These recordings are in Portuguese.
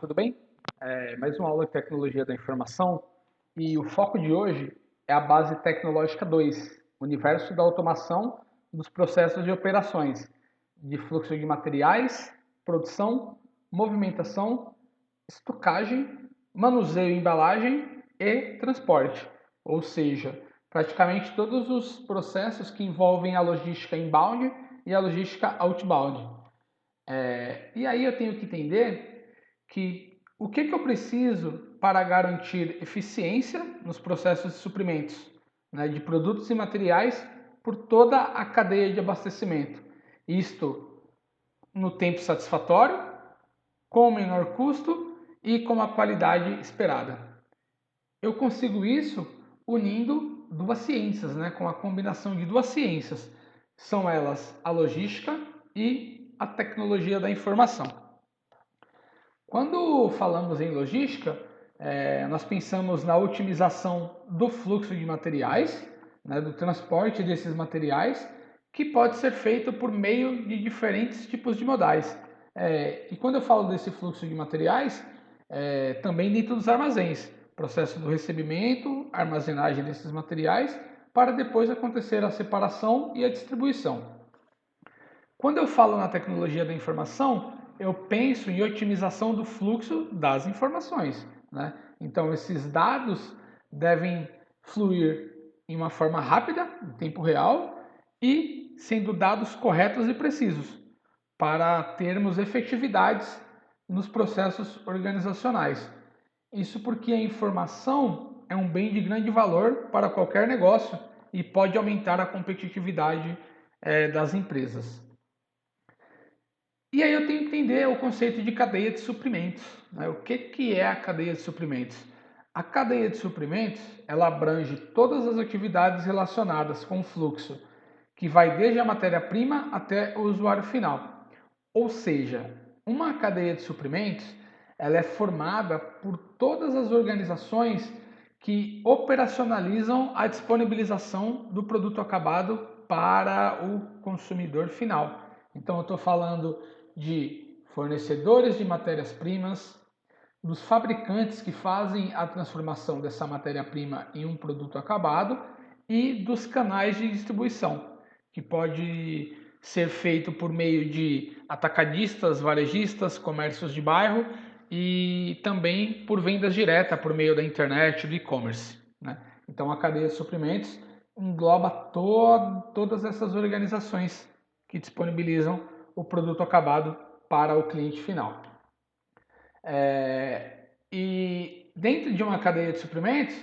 tudo bem? Mais uma aula de tecnologia da informação e o foco de hoje é a base tecnológica 2, universo da automação dos processos de operações, de fluxo de materiais, produção, movimentação, estocagem, manuseio e embalagem e transporte, ou seja, praticamente todos os processos que envolvem a logística inbound e a logística outbound. E aí eu tenho que entender que o que eu preciso para garantir eficiência nos processos de suprimentos, né, de produtos e materiais por toda a cadeia de abastecimento. Isto no tempo satisfatório, com o menor custo e com a qualidade esperada. Eu consigo isso unindo duas ciências, né, com a combinação de duas ciências. São elas a logística e a tecnologia da informação. Quando falamos em logística, nós pensamos na otimização do fluxo de materiais, né, do transporte desses materiais, que pode ser feito por meio de diferentes tipos de modais. E quando eu falo desse fluxo de materiais, também dentro dos armazéns, processo do recebimento, armazenagem desses materiais, para depois acontecer a separação e a distribuição. Quando eu falo na tecnologia da informação, eu penso em otimização do fluxo das informações, né? Então, esses dados devem fluir em uma forma rápida, em tempo real, e sendo dados corretos e precisos, para termos efetividades nos processos organizacionais. Isso porque a informação é um bem de grande valor para qualquer negócio e pode aumentar a competitividade das empresas. E aí eu tenho que entender o conceito de cadeia de suprimentos, né? O que é a cadeia de suprimentos? A cadeia de suprimentos, ela abrange todas as atividades relacionadas com o fluxo, que vai desde a matéria-prima até o usuário final. Ou seja, uma cadeia de suprimentos, ela é formada por todas as organizações que operacionalizam a disponibilização do produto acabado para o consumidor final. Então eu estou falando de fornecedores de matérias-primas, dos fabricantes que fazem a transformação dessa matéria-prima em um produto acabado e dos canais de distribuição, que pode ser feito por meio de atacadistas, varejistas, comércios de bairro e também por vendas diretas por meio da internet, do e-commerce, né? Então a cadeia de suprimentos engloba todas essas organizações que disponibilizam o produto acabado para o cliente final. E dentro de uma cadeia de suprimentos,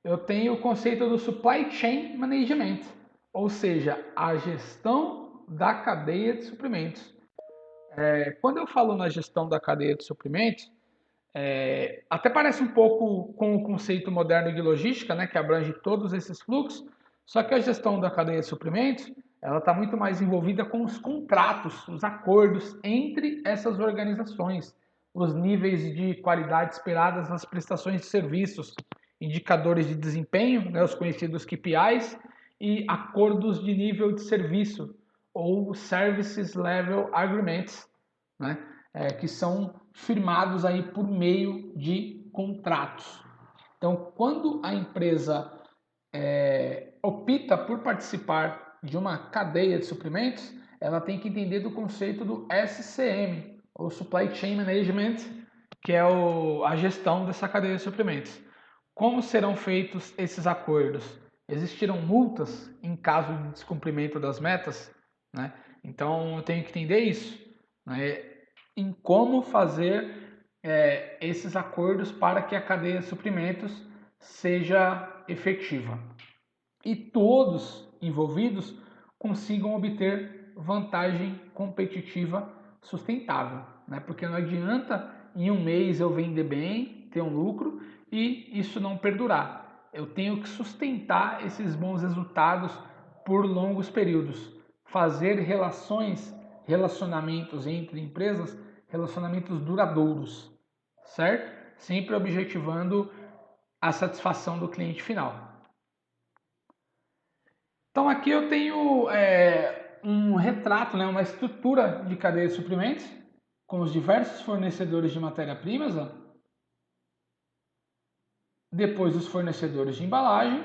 eu tenho o conceito do Supply Chain Management, ou seja, a gestão da cadeia de suprimentos. Quando eu falo na gestão da cadeia de suprimentos, até parece um pouco com o conceito moderno de logística, né, que abrange todos esses fluxos, só que a gestão da cadeia de suprimentos, ela está muito mais envolvida com os contratos, os acordos entre essas organizações, os níveis de qualidade esperadas nas prestações de serviços, indicadores de desempenho, né, os conhecidos KPIs, e acordos de nível de serviço, ou Services Level Agreements, né, que são firmados aí por meio de contratos. Então, quando a empresa opta por participar de uma cadeia de suprimentos, ela tem que entender do conceito do SCM, ou Supply Chain Management, que é a gestão dessa cadeia de suprimentos. Como serão feitos esses acordos? Existirão multas em caso de descumprimento das metas, né? Então eu tenho que entender isso, né? Em como fazer esses acordos para que a cadeia de suprimentos seja efetiva e todos envolvidos consigam obter vantagem competitiva sustentável, né? Porque não adianta em um mês eu vender bem, ter um lucro e isso não perdurar. Eu tenho que sustentar esses bons resultados por longos períodos, fazer relacionamentos entre empresas, relacionamentos duradouros, certo? Sempre objetivando a satisfação do cliente final. Então aqui eu tenho um retrato, né, uma estrutura de cadeia de suprimentos, com os diversos fornecedores de matéria-primas, depois os fornecedores de embalagem,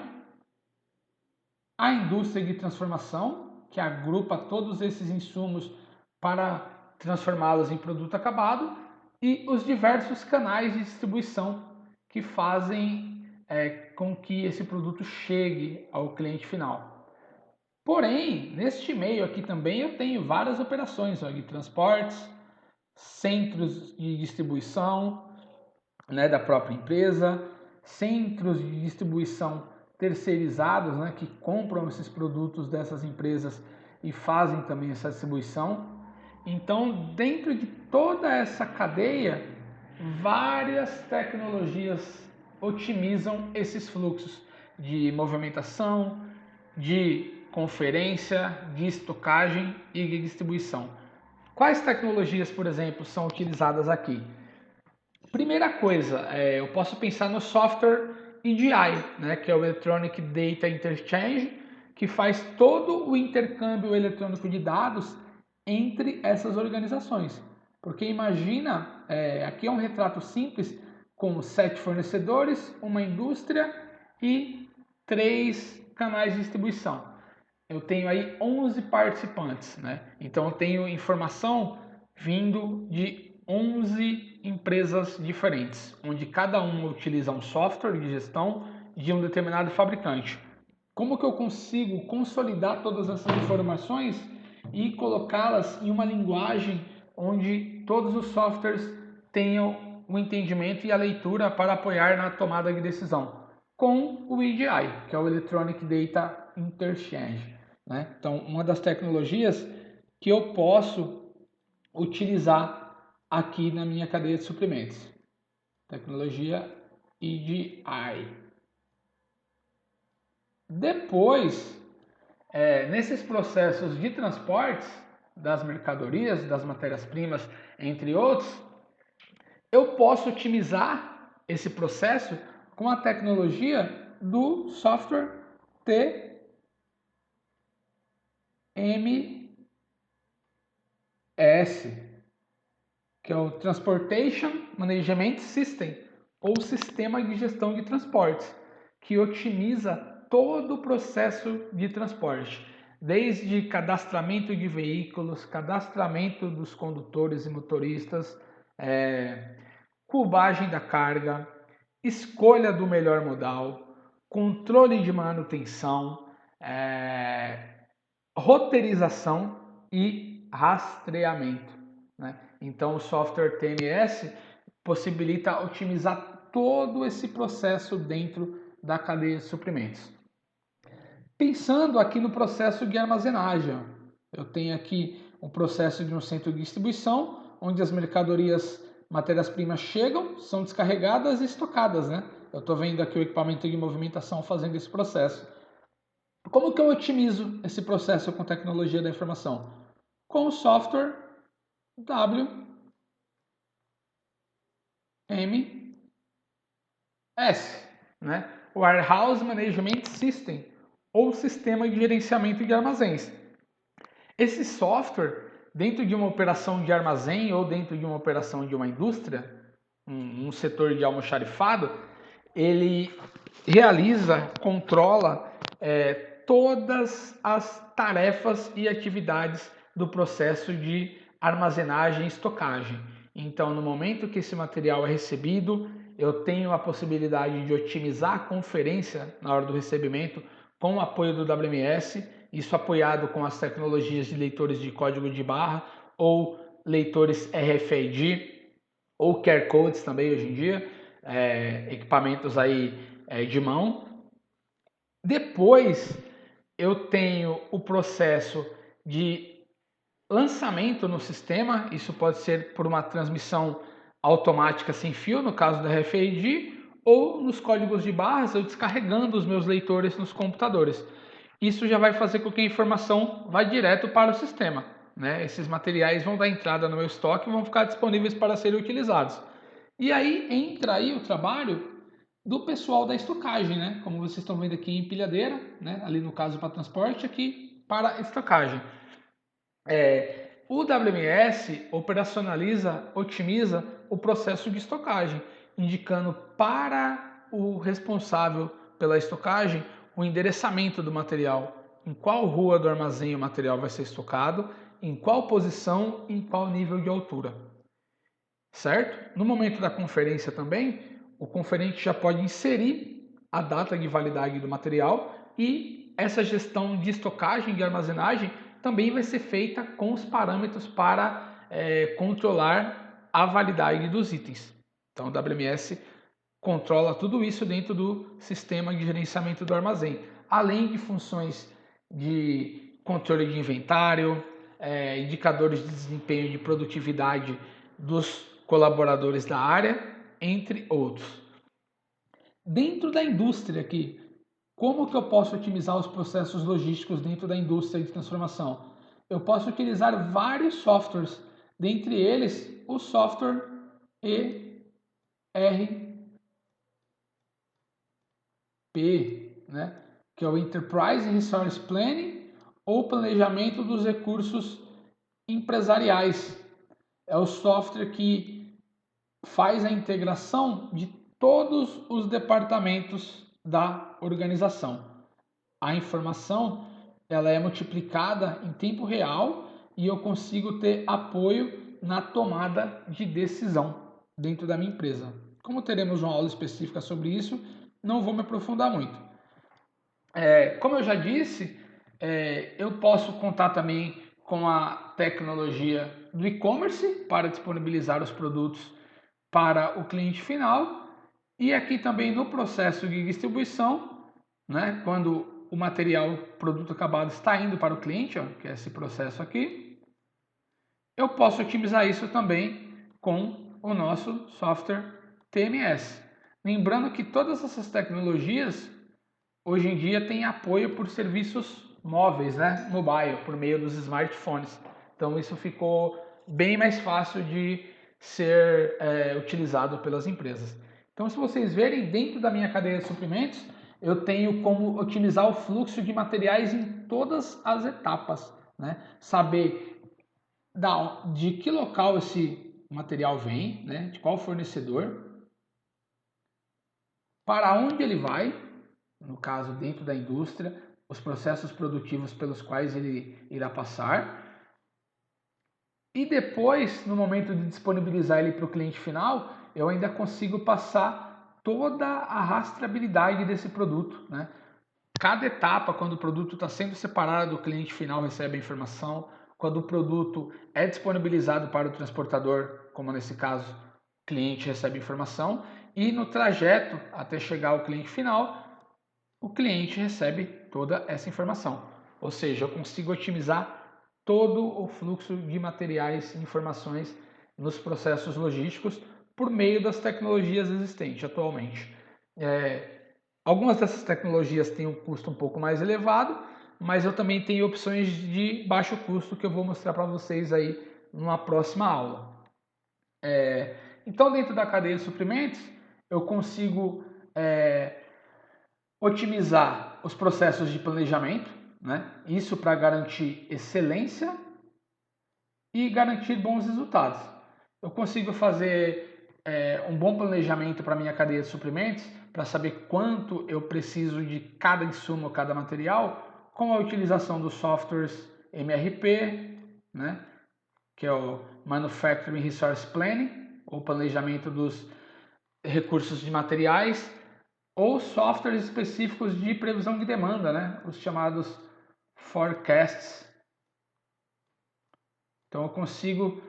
a indústria de transformação, que agrupa todos esses insumos para transformá-los em produto acabado, e os diversos canais de distribuição que fazem com que esse produto chegue ao cliente final. Porém, neste meio aqui também eu tenho várias operações de transportes, centros de distribuição, né, da própria empresa, centros de distribuição terceirizados, né, que compram esses produtos dessas empresas e fazem também essa distribuição. Então, dentro de toda essa cadeia, várias tecnologias otimizam esses fluxos de movimentação, de conferência, de estocagem e de distribuição. Quais tecnologias, por exemplo, são utilizadas aqui? Primeira coisa, eu posso pensar no software EDI, né, que é o Electronic Data Interchange, que faz todo o intercâmbio eletrônico de dados entre essas organizações. Porque imagina, aqui é um retrato simples com 7 fornecedores, uma indústria e 3 canais de distribuição. Eu tenho aí 11 participantes, né? Então eu tenho informação vindo de 11 empresas diferentes, onde cada uma utiliza um software de gestão de um determinado fabricante. Como que eu consigo consolidar todas essas informações e colocá-las em uma linguagem onde todos os softwares tenham o entendimento e a leitura para apoiar na tomada de decisão? Com o EDI, que é o Electronic Data Interchange, né? Então, uma das tecnologias que eu posso utilizar aqui na minha cadeia de suprimentos. Tecnologia EDI. Depois, nesses processos de transportes das mercadorias, das matérias-primas, entre outros, eu posso otimizar esse processo com a tecnologia do software TMS, que é o Transportation Management System, ou Sistema de Gestão de Transportes, que otimiza todo o processo de transporte, desde cadastramento de veículos, cadastramento dos condutores e motoristas, cubagem da carga, escolha do melhor modal, controle de manutenção, roteirização e rastreamento, né? Então o software TMS possibilita otimizar todo esse processo dentro da cadeia de suprimentos. Pensando aqui no processo de armazenagem, eu tenho aqui um processo de um centro de distribuição, onde as mercadorias, matérias-primas chegam, são descarregadas e estocadas, né? Eu estou vendo aqui o equipamento de movimentação fazendo esse processo. Como que eu otimizo esse processo com tecnologia da informação? Com o software WMS, né? Warehouse Management System, ou Sistema de Gerenciamento de Armazéns. Esse software, dentro de uma operação de armazém ou dentro de uma operação de uma indústria, um setor de almoxarifado, ele realiza, controla todas as tarefas e atividades do processo de armazenagem e estocagem. Então, no momento que esse material é recebido, eu tenho a possibilidade de otimizar a conferência na hora do recebimento com o apoio do WMS, isso apoiado com as tecnologias de leitores de código de barra ou leitores RFID ou QR Codes também hoje em dia, equipamentos aí de mão. Depois eu tenho o processo de lançamento no sistema, isso pode ser por uma transmissão automática sem fio, no caso da RFID, ou nos códigos de barras, eu descarregando os meus leitores nos computadores. Isso já vai fazer com que a informação vá direto para o sistema, né? Esses materiais vão dar entrada no meu estoque e vão ficar disponíveis para serem utilizados. E aí entra aí o trabalho do pessoal da estocagem, né? Como vocês estão vendo aqui, empilhadeira, né? Ali no caso para transporte, aqui para estocagem. O WMS operacionaliza, otimiza o processo de estocagem, indicando para o responsável pela estocagem o endereçamento do material, em qual rua do armazém o material vai ser estocado, em qual posição, em qual nível de altura. Certo? No momento da conferência também, o conferente já pode inserir a data de validade do material e essa gestão de estocagem e de armazenagem também vai ser feita com os parâmetros para controlar a validade dos itens. Então, o WMS controla tudo isso dentro do sistema de gerenciamento do armazém, além de funções de controle de inventário, indicadores de desempenho de produtividade dos colaboradores da área, entre outros. Dentro da indústria aqui, como que eu posso otimizar os processos logísticos dentro da indústria de transformação? Eu posso utilizar vários softwares, dentre eles o software ERP, né? Que é o Enterprise Resource Planning ou planejamento dos recursos empresariais. É o software que faz a integração de todos os departamentos da organização. A informação ela é multiplicada em tempo real e eu consigo ter apoio na tomada de decisão dentro da minha empresa. Como teremos uma aula específica sobre isso, não vou me aprofundar muito. Como eu já disse, eu posso contar também com a tecnologia do e-commerce para disponibilizar os produtos para o cliente final e aqui também no processo de distribuição, né, quando o material, produto acabado está indo para o cliente, ó, que é esse processo aqui, eu posso otimizar isso também com o nosso software TMS. Lembrando que todas essas tecnologias hoje em dia têm apoio por serviços móveis, né, mobile, por meio dos smartphones. Então isso ficou bem mais fácil de ser utilizado pelas empresas. Então, se vocês verem, dentro da minha cadeia de suprimentos, eu tenho como otimizar o fluxo de materiais em todas as etapas, né? Saber de que local esse material vem, né? De qual fornecedor, para onde ele vai, no caso dentro da indústria, os processos produtivos pelos quais ele irá passar, e depois, no momento de disponibilizar ele para o cliente final, eu ainda consigo passar toda a rastreabilidade desse produto, né? Cada etapa, quando o produto está sendo separado, o cliente final recebe a informação. Quando o produto é disponibilizado para o transportador, como nesse caso, o cliente recebe a informação. E no trajeto até chegar ao cliente final, o cliente recebe toda essa informação. Ou seja, eu consigo otimizar todo o fluxo de materiais e informações nos processos logísticos por meio das tecnologias existentes atualmente. Algumas dessas tecnologias têm um custo um pouco mais elevado, mas eu também tenho opções de baixo custo que eu vou mostrar para vocês aí numa próxima aula. Então, dentro da cadeia de suprimentos, eu consigo otimizar os processos de planejamento, né? Isso para garantir excelência e garantir bons resultados. Eu consigo fazer um bom planejamento para minha cadeia de suprimentos, para saber quanto eu preciso de cada insumo, cada material, com a utilização dos softwares MRP, né? Que é o Manufacturing Resource Planning, ou planejamento dos recursos de materiais, ou softwares específicos de previsão de demanda, né? Os chamados forecasts. Então eu consigo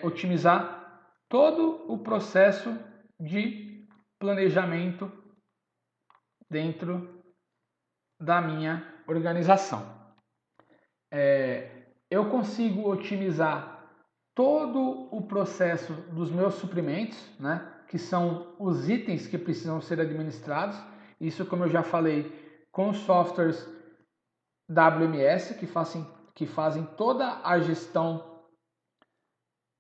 otimizar todo o processo de planejamento dentro da minha organização. Eu consigo otimizar todo o processo dos meus suprimentos, né? Que são os itens que precisam ser administrados. Isso, como eu já falei, com softwares WMS que fazem toda a gestão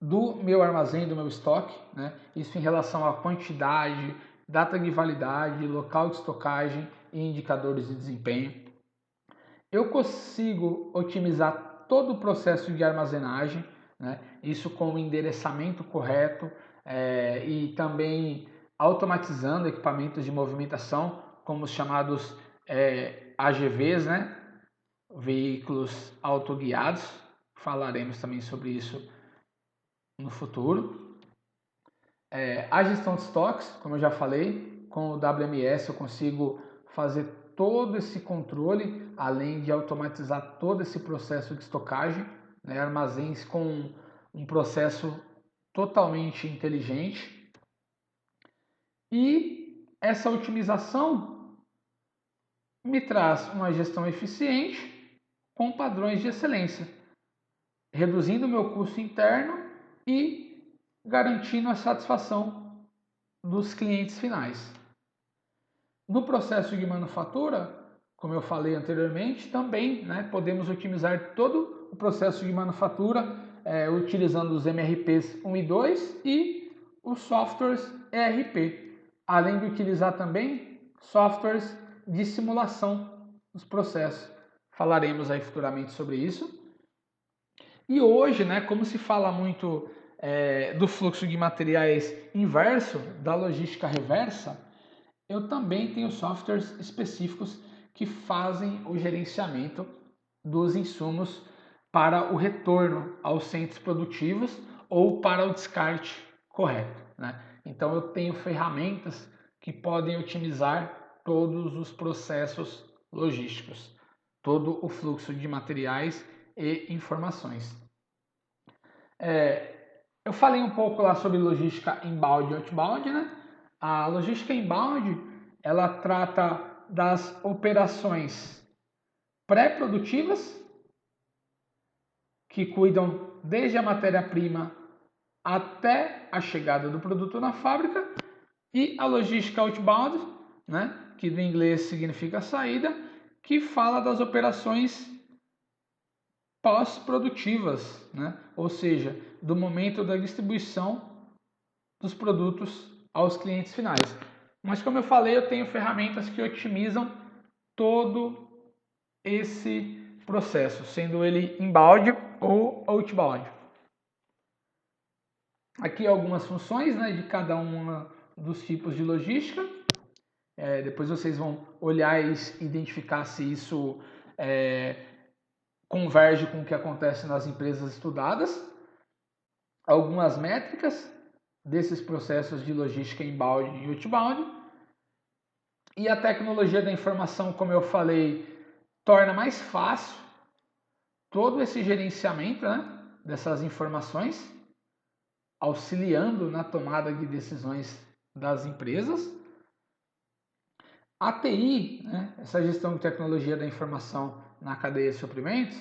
do meu armazém, do meu estoque, né? Isso em relação à quantidade, data de validade, local de estocagem e indicadores de desempenho. Eu consigo otimizar todo o processo de armazenagem, né? Isso com o endereçamento correto e também automatizando equipamentos de movimentação, como os chamados AGVs, né? Veículos autoguiados. Falaremos também sobre isso no futuro. A gestão de estoques, como eu já falei, com o WMS eu consigo fazer todo esse controle, além de automatizar todo esse processo de estocagem, né? Armazéns com um processo totalmente inteligente. E essa otimização me traz uma gestão eficiente com padrões de excelência, reduzindo o meu custo interno e garantindo a satisfação dos clientes finais. No processo de manufatura, como eu falei anteriormente, também podemos otimizar todo o processo de manufatura utilizando os MRPs 1 e 2 e os softwares ERP, além de utilizar também softwares de simulação dos processos. Falaremos aí futuramente sobre isso. E hoje, como se fala muito do fluxo de materiais inverso, da logística reversa, eu também tenho softwares específicos que fazem o gerenciamento dos insumos para o retorno aos centros produtivos ou para o descarte correto, né? Então eu tenho ferramentas que podem otimizar todos os processos logísticos, todo o fluxo de materiais e informações. Eu falei um pouco lá sobre logística inbound e outbound, né? A logística inbound, ela trata das operações pré-produtivas, que cuidam desde a matéria-prima até a chegada do produto na fábrica, e a logística outbound, que do inglês significa saída, que fala das operações pós-produtivas, ou seja, do momento da distribuição dos produtos aos clientes finais. Mas como eu falei, eu tenho ferramentas que otimizam todo esse processo, sendo ele inbound ou outbound. Aqui algumas funções de cada uma dos tipos de logística. Depois vocês vão olhar e identificar se isso converge com o que acontece nas empresas estudadas. Algumas métricas desses processos de logística inbound e outbound. E a tecnologia da informação, como eu falei, torna mais fácil todo esse gerenciamento dessas informações, auxiliando na tomada de decisões das empresas. A TI, essa gestão de tecnologia da informação na cadeia de suprimentos,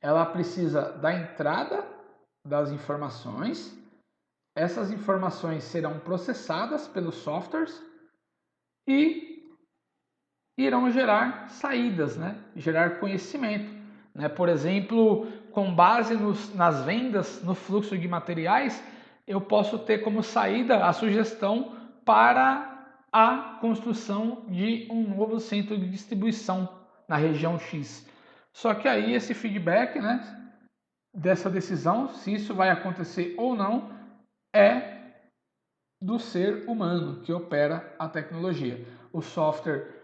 ela precisa da entrada das informações. Essas informações serão processadas pelos softwares e irão gerar saídas, gerar conhecimento. Por exemplo, com base nas vendas, no fluxo de materiais, eu posso ter como saída a sugestão para a construção de um novo centro de distribuição na região X. Só que aí esse feedback dessa decisão, se isso vai acontecer ou não, é do ser humano que opera a tecnologia. O software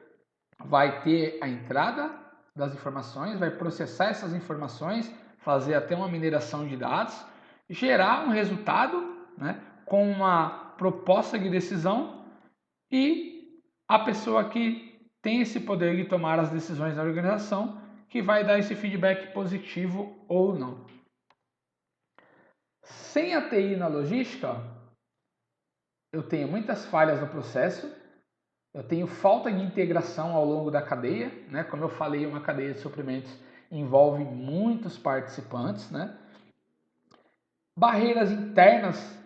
vai ter a entrada das informações, vai processar essas informações, fazer até uma mineração de dados, gerar um resultado com uma proposta de decisão, e a pessoa que tem esse poder de tomar as decisões na organização que vai dar esse feedback positivo ou não. Sem a TI na logística, eu tenho muitas falhas no processo, eu tenho falta de integração ao longo da cadeia, Como eu falei, uma cadeia de suprimentos envolve muitos participantes, Barreiras internas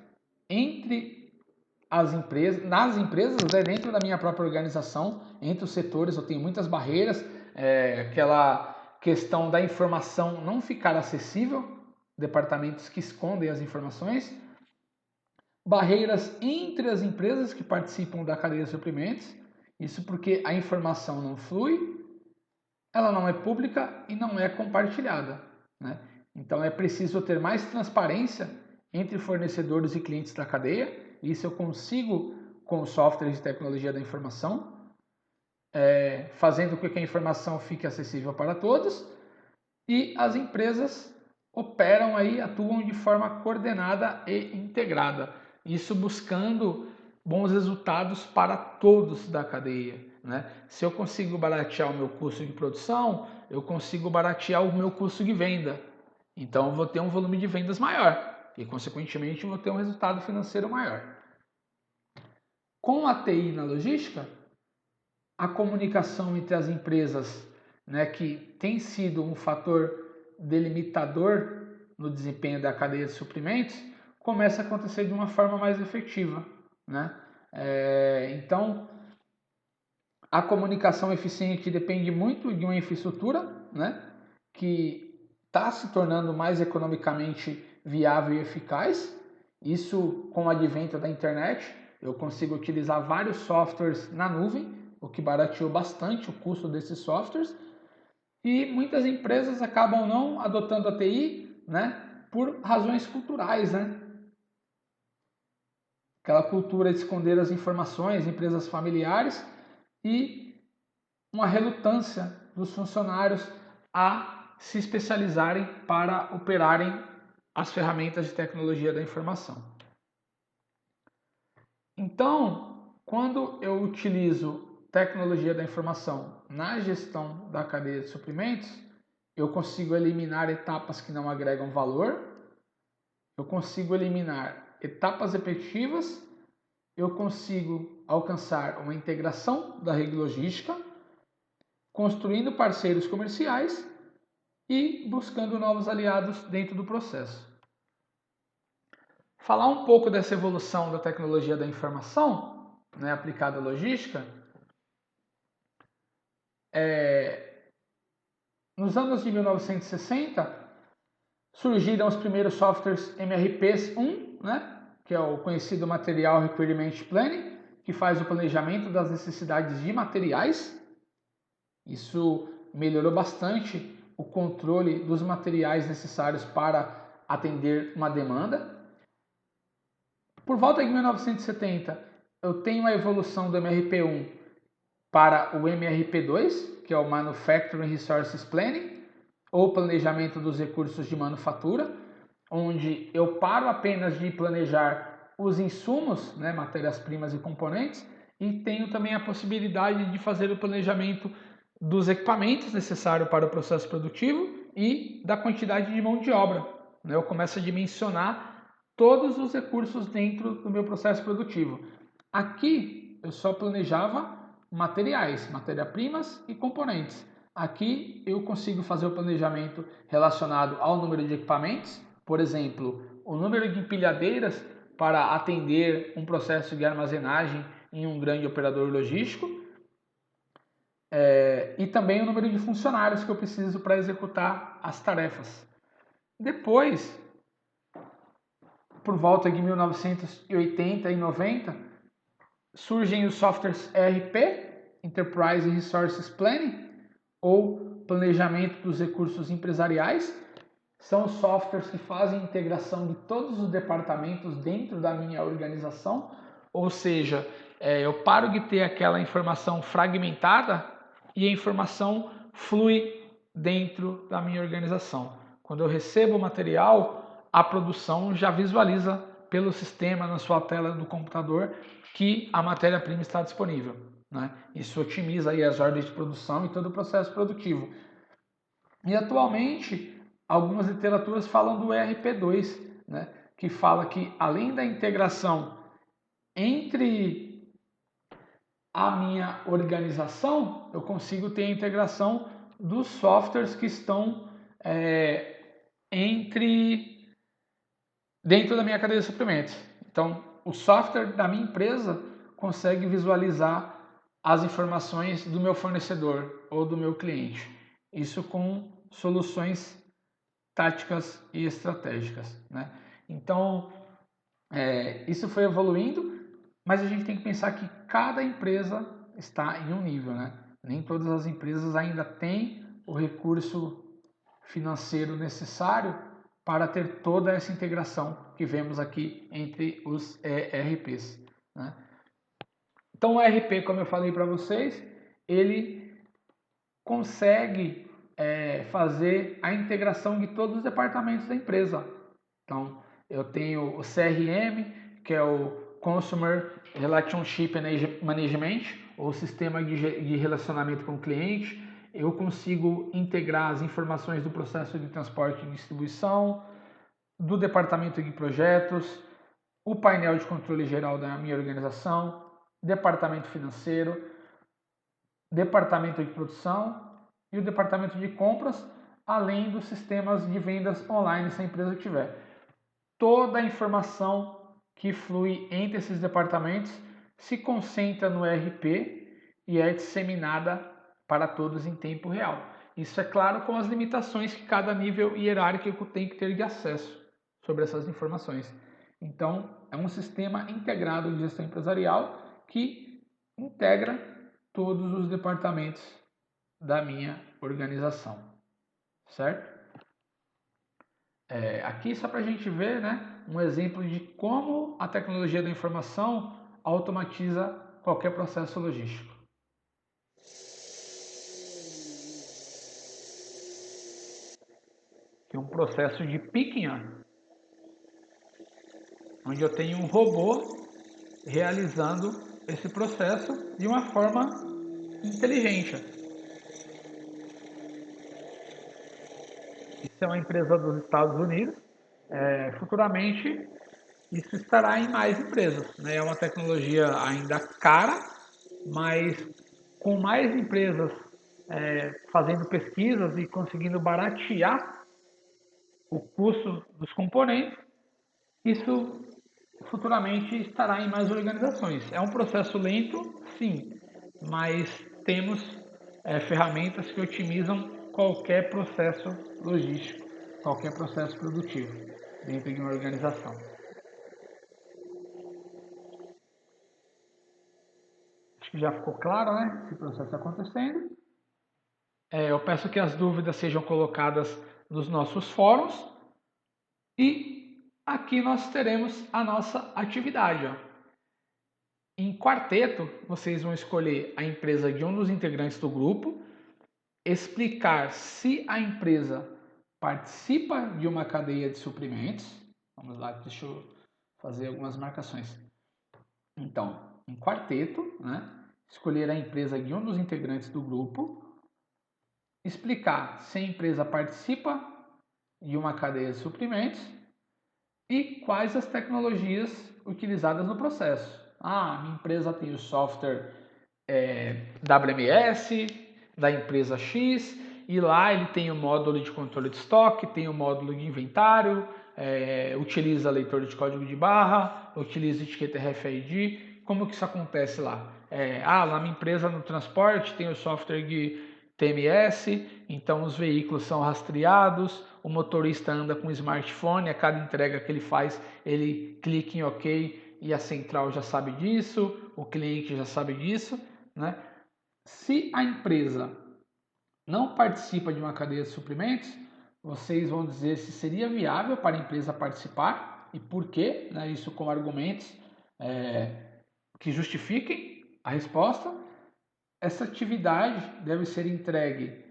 entre as empresas, nas empresas, dentro da minha própria organização, entre os setores, eu tenho muitas barreiras, aquela questão da informação não ficar acessível, departamentos que escondem as informações, barreiras entre as empresas que participam da cadeia de suprimentos, isso porque a informação não flui, ela não é pública e não é compartilhada, Então é preciso ter mais transparência entre fornecedores e clientes da cadeia. Isso eu consigo com softwares de tecnologia da informação, fazendo com que a informação fique acessível para todos. E as empresas operam aí, atuam de forma coordenada e integrada. Isso buscando bons resultados para todos da cadeia, né? Se eu consigo baratear o meu custo de produção, eu consigo baratear o meu custo de venda. Então eu vou ter um volume de vendas maior e, consequentemente, eu vou ter um resultado financeiro maior. Com a TI na logística, a comunicação entre as empresas, né, que tem sido um fator delimitador no desempenho da cadeia de suprimentos, começa a acontecer de uma forma mais efetiva, né? Então, a comunicação eficiente depende muito de uma infraestrutura, né, que está se tornando mais economicamente viável e eficaz. Isso, com o advento da internet, eu consigo utilizar vários softwares na nuvem, o que barateou bastante o custo desses softwares. E muitas empresas acabam não adotando a TI, né, por razões culturais, né? Aquela cultura de esconder as informações, empresas familiares, e uma relutância dos funcionários a se especializarem para operarem as ferramentas de tecnologia da informação. Então, quando eu utilizo tecnologia da informação na gestão da cadeia de suprimentos, eu consigo eliminar etapas que não agregam valor, eu consigo eliminar etapas repetitivas, eu consigo alcançar uma integração da rede logística, construindo parceiros comerciais e buscando novos aliados dentro do processo. Falar um pouco dessa evolução da tecnologia da informação, né, aplicada à logística. Nos anos de 1960, surgiram os primeiros softwares MRPs 1, né, que é o conhecido Material Requirement Planning, que faz o planejamento das necessidades de materiais. Isso melhorou bastante o controle dos materiais necessários para atender uma demanda. Por volta de 1970, eu tenho a evolução do MRP1 para o MRP2, que é o Manufacturing Resources Planning, ou planejamento dos recursos de manufatura, onde eu paro apenas de planejar os insumos, né, matérias-primas e componentes, e tenho também a possibilidade de fazer o planejamento dos equipamentos necessários para o processo produtivo e da quantidade de mão de obra. Eu começo a dimensionar todos os recursos dentro do meu processo produtivo. Aqui eu só planejava materiais, matéria-primas e componentes. Aqui eu consigo fazer o planejamento relacionado ao número de equipamentos, por exemplo, o número de empilhadeiras para atender um processo de armazenagem em um grande operador logístico, e também o número de funcionários que eu preciso para executar as tarefas. Depois, por volta de 1980 e 90, surgem os softwares ERP, Enterprise Resources Planning, ou planejamento dos recursos empresariais. São os softwares que fazem integração de todos os departamentos dentro da minha organização, ou seja, eu paro de ter aquela informação fragmentada e a informação flui dentro da minha organização. Quando eu recebo o material, a produção já visualiza pelo sistema na sua tela do computador que a matéria-prima está disponível, né? Isso otimiza aí as ordens de produção e todo o processo produtivo. E atualmente, algumas literaturas falam do ERP2, né, que fala que além da integração entre a minha organização, eu consigo ter a integração dos softwares que estão dentro da minha cadeia de suprimentos. Então, o software da minha empresa consegue visualizar as informações do meu fornecedor ou do meu cliente. Isso com soluções táticas e estratégicas, né? Então, isso foi evoluindo, mas a gente tem que pensar que cada empresa está em um nível, né? Nem todas as empresas ainda têm o recurso financeiro necessário para ter toda essa integração que vemos aqui entre os ERPs, né? Então o ERP, como eu falei para vocês, ele consegue fazer a integração de todos os departamentos da empresa. Então eu tenho o CRM, que é o Consumer Relationship Management, ou sistema de relacionamento com o cliente. Eu consigo integrar as informações do processo de transporte e distribuição, do departamento de projetos, o painel de controle geral da minha organização, departamento financeiro, departamento de produção e o departamento de compras, além dos sistemas de vendas online se a empresa tiver. Toda a informação que flui entre esses departamentos se concentra no ERP e é disseminada para todos em tempo real. Isso é claro com as limitações que cada nível hierárquico tem que ter de acesso sobre essas informações. Então, é um sistema integrado de gestão empresarial que integra todos os departamentos da minha organização, certo? Aqui só para a gente ver, né, um exemplo de como a tecnologia da informação automatiza qualquer processo logístico. Aqui um processo de picking, onde eu tenho um robô realizando esse processo de uma forma inteligente. Isso é uma empresa dos Estados Unidos. Futuramente, isso estará em mais empresas, né? É uma tecnologia ainda cara, mas com mais empresas fazendo pesquisas e conseguindo baratear o custo dos componentes, isso futuramente estará em mais organizações. É um processo lento, sim, mas temos ferramentas que otimizam qualquer processo logístico, qualquer processo produtivo dentro de uma organização. Acho que já ficou claro, né? Esse processo acontecendo. Eu peço que as dúvidas sejam colocadas nos nossos fóruns e aqui nós teremos a nossa atividade. Em quarteto, vocês vão escolher a empresa de um dos integrantes do grupo, explicar se a empresa participa de uma cadeia de suprimentos. Vamos lá, deixa eu fazer algumas marcações. Então, em quarteto, né, escolher a empresa de um dos integrantes do grupo, explicar se a empresa participa de uma cadeia de suprimentos e quais as tecnologias utilizadas no processo. Minha empresa tem o software WMS da empresa X e lá ele tem o módulo de controle de estoque, tem o módulo de inventário, utiliza leitor de código de barra, utiliza etiqueta RFID. Como que isso acontece lá? Na minha empresa no transporte tem o software de TMS, então os veículos são rastreados, o motorista anda com o smartphone, a cada entrega que ele faz, ele clica em OK e a central já sabe disso, o cliente já sabe disso, né? Se a empresa não participa de uma cadeia de suprimentos, vocês vão dizer se seria viável para a empresa participar e por quê, né? Isso com argumentos que justifiquem a resposta. Essa atividade deve ser entregue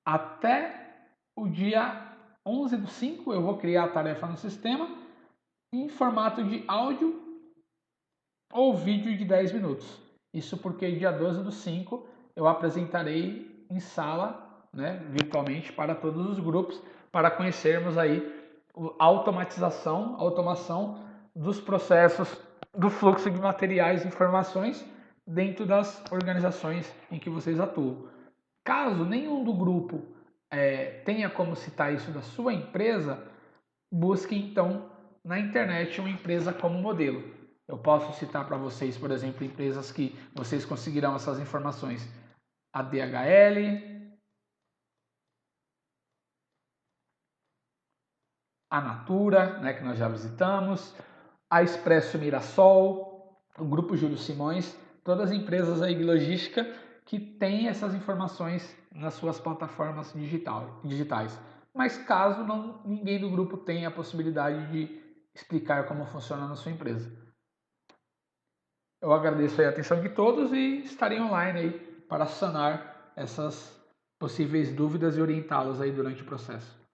até o dia 11/5. Eu vou criar a tarefa no sistema em formato de áudio ou vídeo de 10 minutos. Isso porque dia 12/5 eu apresentarei em sala, né, virtualmente para todos os grupos, para conhecermos aí a automação dos processos do fluxo de materiais e informações dentro das organizações em que vocês atuam. Caso nenhum do grupo tenha como citar isso da sua empresa, busque então na internet uma empresa como modelo. Eu posso citar para vocês, por exemplo, empresas que vocês conseguirão essas informações. A DHL, a Natura, né, que nós já visitamos, a Expresso Mirassol, o Grupo Júlio Simões, todas as empresas aí de logística que tem essas informações nas suas plataformas digitais. Mas caso ninguém do grupo tenha a possibilidade de explicar como funciona na sua empresa. Eu agradeço a atenção de todos e estarei online aí para sanar essas possíveis dúvidas e orientá-los aí durante o processo.